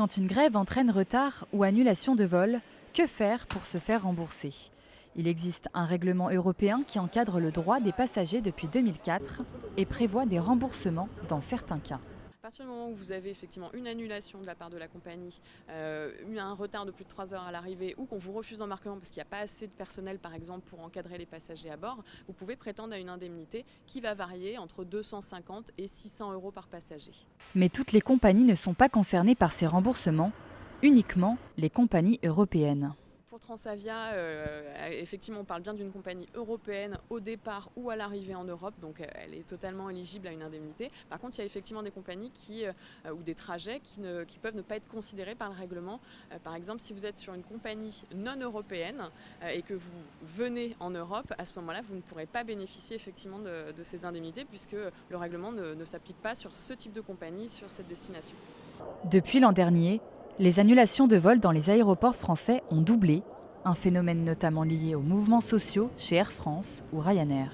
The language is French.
Quand une grève entraîne retard ou annulation de vol, que faire pour se faire rembourser? Il existe un règlement européen qui encadre le droit des passagers depuis 2004 et prévoit des remboursements dans certains cas. À partir du moment où vous avez effectivement une annulation de la part de la compagnie, un retard de plus de 3 heures à l'arrivée ou qu'on vous refuse l'embarquement parce qu'il n'y a pas assez de personnel par exemple pour encadrer les passagers à bord, vous pouvez prétendre à une indemnité qui va varier entre 250 et 600 euros par passager. Mais toutes les compagnies ne sont pas concernées par ces remboursements, uniquement les compagnies européennes. Pour Transavia, effectivement, on parle bien d'une compagnie européenne au départ ou à l'arrivée en Europe, donc elle est totalement éligible à une indemnité. Par contre, il y a effectivement des compagnies ou des trajets qui peuvent ne pas être considérés par le règlement. Par exemple, si vous êtes sur une compagnie non européenne et que vous venez en Europe, à ce moment-là, vous ne pourrez pas bénéficier effectivement de ces indemnités puisque le règlement ne s'applique pas sur ce type de compagnie, sur cette destination. Depuis l'an dernier, les annulations de vols dans les aéroports français ont doublé, un phénomène notamment lié aux mouvements sociaux chez Air France ou Ryanair.